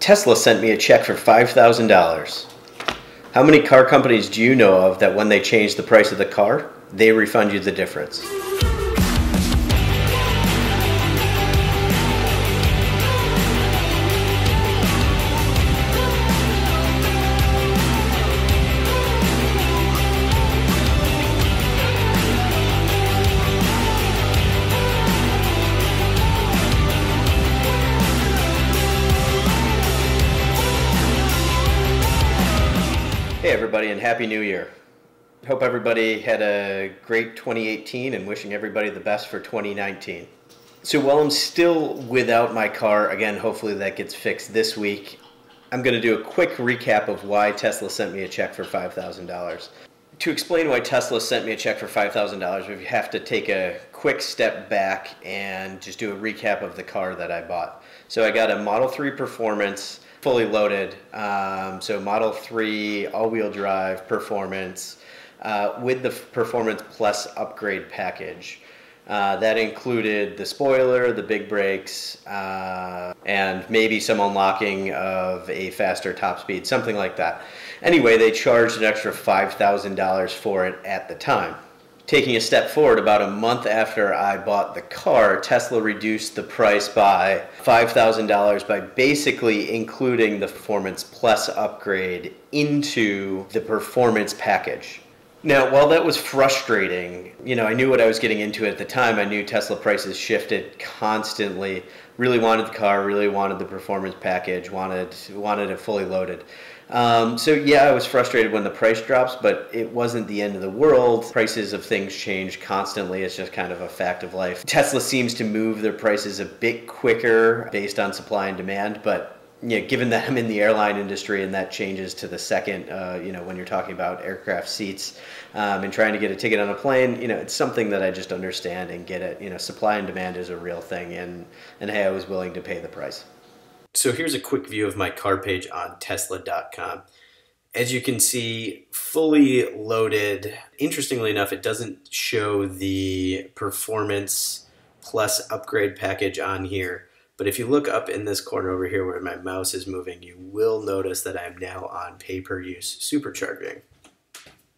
Tesla sent me a check for $5,000. How many car companies do you know of that when they change the price of the car, they refund you the difference? Hey everybody, and Happy New Year. Hope everybody had a great 2018 and wishing everybody the best for 2019. So while I'm still without my car, again, hopefully that gets fixed this week, I'm going to do a quick recap of why Tesla sent me a check for $5,000. To explain why Tesla sent me a check for $5,000, we have to take a quick step back and just do a recap of the car that I bought. So I got a Model 3 Performance, fully loaded, so Model 3 all-wheel drive Performance with the Performance Plus upgrade package. That included the spoiler, the big brakes, and maybe some unlocking of a faster top speed, something like that. Anyway, they charged an extra $5,000 for it at the time. Taking a step forward, about a month after I bought the car, Tesla reduced the price by $5,000 by basically including the Performance Plus upgrade into the Performance package. Now, while that was frustrating, I knew what I was getting into at the time. I knew Tesla prices shifted constantly. Really wanted the car, really wanted the Performance package, wanted it fully loaded. So yeah, I was frustrated when the price drops, but it wasn't the end of the world. Prices of things change constantly. It's just kind of a fact of life. Tesla seems to move their prices a bit quicker based on supply and demand, but given that I'm in the airline industry and that changes to the second, when you're talking about aircraft seats and trying to get a ticket on a plane, it's something that I just understand and get it. Supply and demand is a real thing, and hey, I was willing to pay the price. So here's a quick view of my car page on Tesla.com. As you can see, fully loaded. Interestingly enough, it doesn't show the Performance Plus upgrade package on here. But if you look up in this corner over here where my mouse is moving, you will notice that I'm now on pay-per-use Supercharging.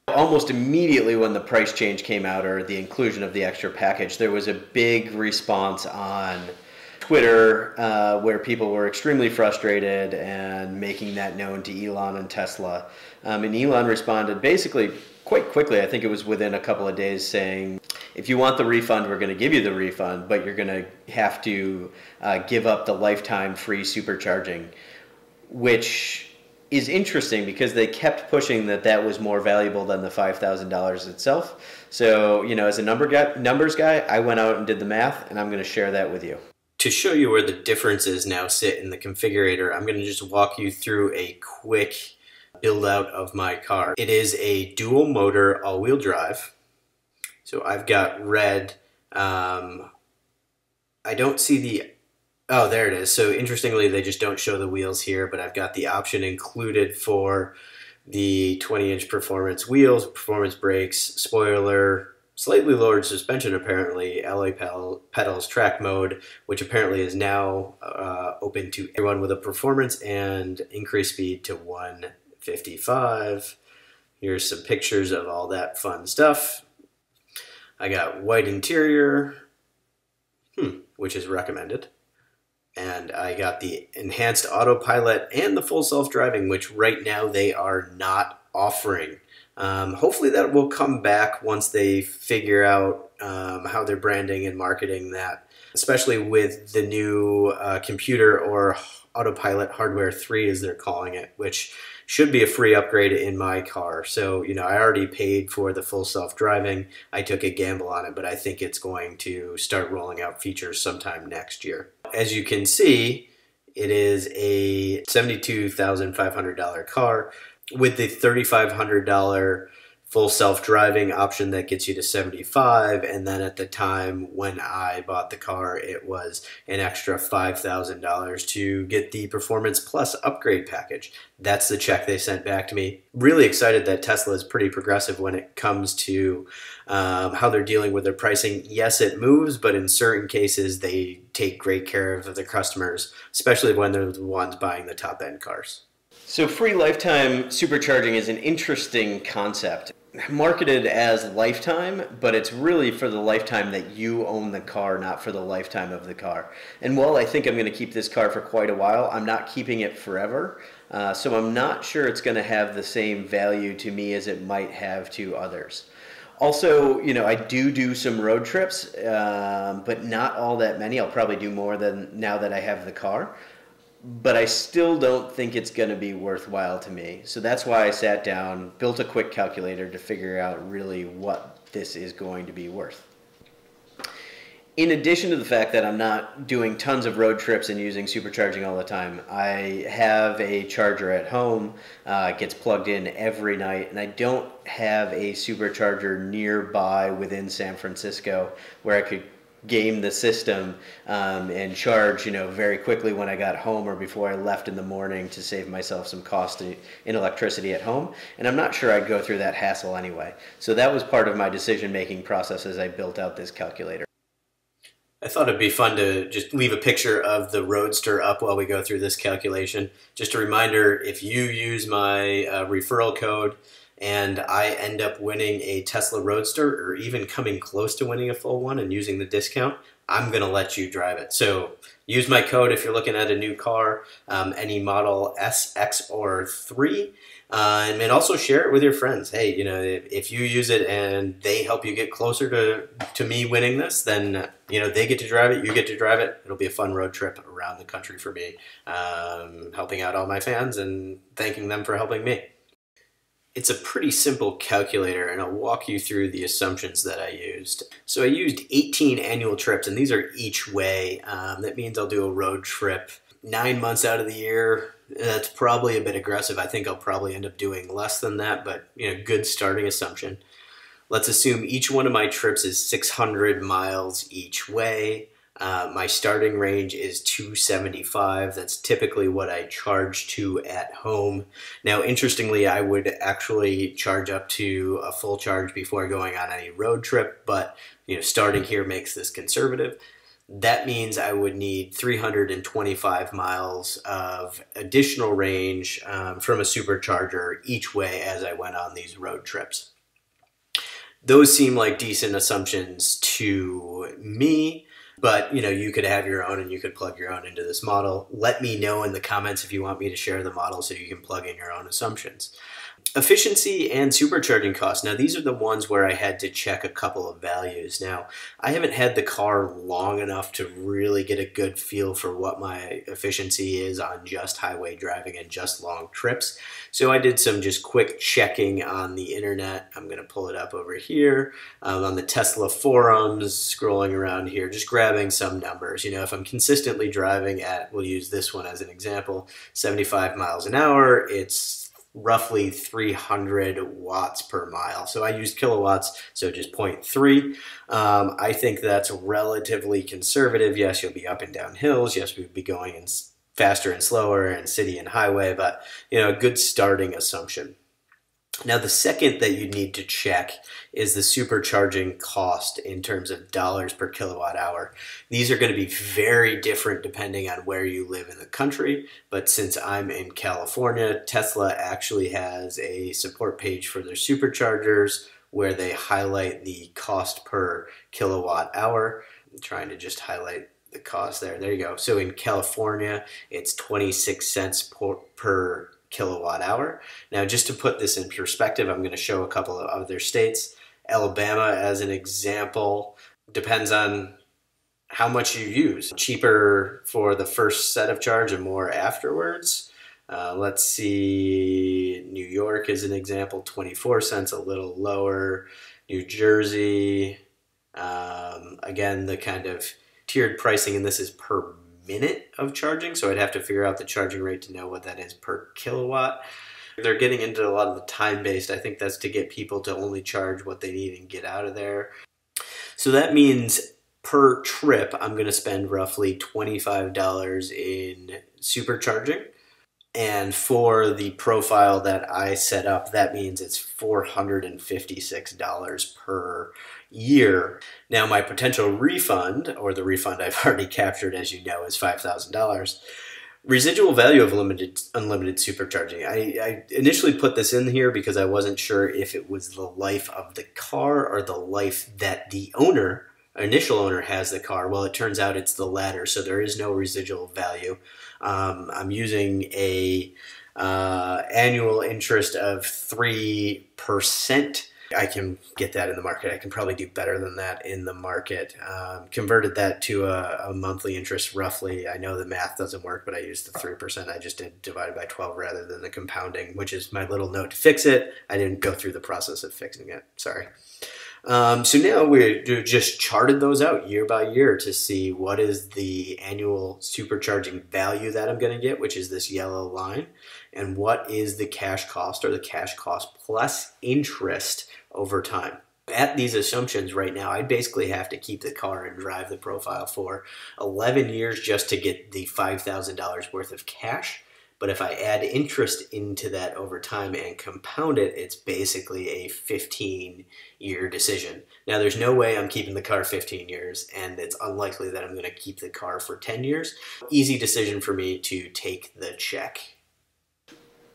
Almost immediately when the price change came out, or the inclusion of the extra package, there was a big response on Twitter where people were extremely frustrated and making that known to Elon and Tesla. And Elon responded basically quite quickly. I think it was within a couple of days, saying, if you want the refund, we're going to give you the refund, but you're going to have to give up the lifetime free supercharging, which is interesting because they kept pushing that was more valuable than the $5,000 itself. So, as a numbers guy, I went out and did the math, and I'm going to share that with you. To show you where the differences now sit in the configurator, I'm going to just walk you through a quick build out of my car. It is a dual motor all-wheel drive. So I've got red. I don't see the, oh, there it is. So interestingly, they just don't show the wheels here, but I've got the option included for the 20-inch performance wheels, performance brakes, spoiler, slightly lowered suspension apparently, alloy pedals, track mode, which apparently is now open to everyone with a performance, and increased speed to 155. Here's some pictures of all that fun stuff. I got white interior, which is recommended. And I got the enhanced autopilot and the full self-driving, which right now they are not offering. Hopefully that will come back once they figure out how they're branding and marketing that, especially with the new computer or autopilot hardware 3, as they're calling it, which should be a free upgrade in my car. So, I already paid for the full self-driving. I took a gamble on it, but I think it's going to start rolling out features sometime next year. As you can see, it is a $72,500 car with the $3,500 full self-driving option that gets you to 75, and then at the time when I bought the car, it was an extra $5,000 to get the Performance Plus upgrade package. That's the check they sent back to me. Really excited that Tesla is pretty progressive when it comes to how they're dealing with their pricing. Yes, it moves, but in certain cases, they take great care of their customers, especially when they're the ones buying the top-end cars. So free lifetime supercharging is an interesting concept. Marketed as lifetime, but it's really for the lifetime that you own the car, not for the lifetime of the car. And while I think I'm going to keep this car for quite a while, I'm not keeping it forever. So I'm not sure it's going to have the same value to me as it might have to others. Also, you know, I do some road trips, but not all that many. I'll probably do more than now that I have the car. But I still don't think it's going to be worthwhile to me. So that's why I sat down, built a quick calculator to figure out really what this is going to be worth. In addition to the fact that I'm not doing tons of road trips and using supercharging all the time, I have a charger at home. It gets plugged in every night, and I don't have a supercharger nearby within San Francisco where I could game the system and charge, you know, very quickly when I got home or before I left in the morning to save myself some cost in electricity at home. And I'm not sure I'd go through that hassle anyway. So that was part of my decision-making process as I built out this calculator. I thought it'd be fun to just leave a picture of the Roadster up while we go through this calculation. Just a reminder, if you use my referral code and I end up winning a Tesla Roadster or even coming close to winning a full one and using the discount, I'm going to let you drive it. So use my code if you're looking at a new car, any model S, X, or 3. And also share it with your friends. Hey, you know, if you use it and they help you get closer to me winning this, then, you know, they get to drive it, you get to drive it. It'll be a fun road trip around the country for me, helping out all my fans and thanking them for helping me. It's a pretty simple calculator, and I'll walk you through the assumptions that I used. So I used 18 annual trips, and these are each way. That means I'll do a road trip 9 months out of the year. That's probably a bit aggressive. I think I'll probably end up doing less than that, but you know, good starting assumption. Let's assume each one of my trips is 600 miles each way. My starting range is 275. That's typically what I charge to at home. Now, interestingly, I would actually charge up to a full charge before going on any road trip, but you know, starting here makes this conservative. That means I would need 325 miles of additional range from a supercharger each way as I went on these road trips. Those seem like decent assumptions to me, but you know, you could have your own and you could plug your own into this model. Let me know in the comments if you want me to share the model so you can plug in your own assumptions. Efficiency and supercharging costs. Now, these are the ones where I had to check a couple of values. Now, I haven't had the car long enough to really get a good feel for what my efficiency is on just highway driving and just long trips. So I did some just quick checking on the internet. I'm going to pull it up over here on the Tesla forums, scrolling around here, just grabbing some numbers. You know, if I'm consistently driving at, we'll use this one as an example, 75 miles an hour, it's roughly 300 watts per mile. So I used kilowatts, so just 0.3. I think that's relatively conservative. Yes, you'll be up and down hills. Yes, we'd be going in faster and slower and city and highway, but you know, a good starting assumption. Now, the second that you need to check is the supercharging cost in terms of dollars per kilowatt hour. These are going to be very different depending on where you live in the country, but since I'm in California, Tesla actually has a support page for their superchargers where they highlight the cost per kilowatt hour. I'm trying to just highlight the cost there. There you go. So in California, it's 26 cents per kilowatt hour. Now, just to put this in perspective, I'm going to show a couple of other states. Alabama, as an example, depends on how much you use. Cheaper for the first set of charge and more afterwards. Let's see, New York is an example, 24 cents, a little lower. New Jersey, again, the kind of tiered pricing, and this is per minute of charging, so I'd have to figure out the charging rate to know what that is per kilowatt. They're getting into a lot of the time-based. I think that's to get people to only charge what they need and get out of there. So that means per trip, I'm going to spend roughly $25 in supercharging. And for the profile that I set up, that means it's $456 per year. Now, my potential refund, or the refund I've already captured, as you know, is $5,000. Residual value of unlimited supercharging. I initially put this in here because I wasn't sure if it was the life of the car or the life that the initial owner has the car. Well, it turns out it's the latter, so there is no residual value. I'm using a annual interest of 3%. I can get that in the market. I can probably do better than that in the market. Converted that to a monthly interest roughly. I know the math doesn't work, but I used the 3%. I just did divided by 12 rather than the compounding, which is my little note to fix it. I didn't go through the process of fixing it. Sorry. So now we just charted those out year by year to see what is the annual supercharging value that I'm going to get, which is this yellow line, and what is the cash cost, or the cash cost plus interest over time. At these assumptions right now, I basically have to keep the car and drive the profile for 11 years just to get the $5,000 worth of cash. But if I add interest into that over time and compound it, it's basically a 15-year decision. Now, there's no way I'm keeping the car 15 years, and it's unlikely that I'm going to keep the car for 10 years. Easy decision for me to take the check.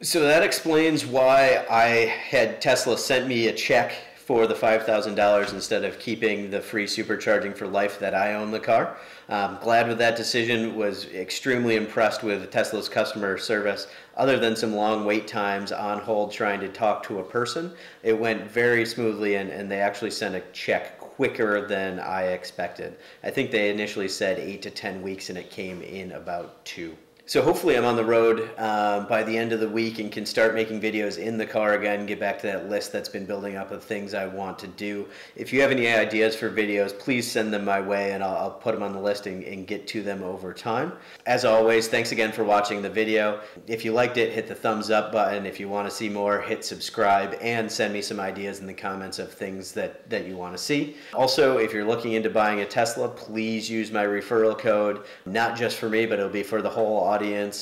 So that explains why I had Tesla sent me a check for the $5,000 instead of keeping the free supercharging for life that I own the car. Glad with that decision. Was extremely impressed with Tesla's customer service. Other than some long wait times on hold trying to talk to a person, it went very smoothly, and they actually sent a check quicker than I expected. I think they initially said 8 to 10 weeks, and it came in about 2. So hopefully I'm on the road by the end of the week and can start making videos in the car again, get back to that list that's been building up of things I want to do. If you have any ideas for videos, please send them my way, and I'll put them on the list and get to them over time. As always, thanks again for watching the video. If you liked it, hit the thumbs up button. If you want to see more, hit subscribe, and send me some ideas in the comments of things that you want to see. Also, if you're looking into buying a Tesla, please use my referral code, not just for me, but it'll be for the whole audience.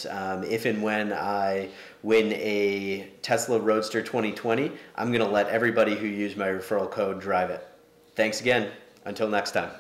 If and when I win a Tesla Roadster 2020, I'm going to let everybody who used my referral code drive it. Thanks again. Until next time.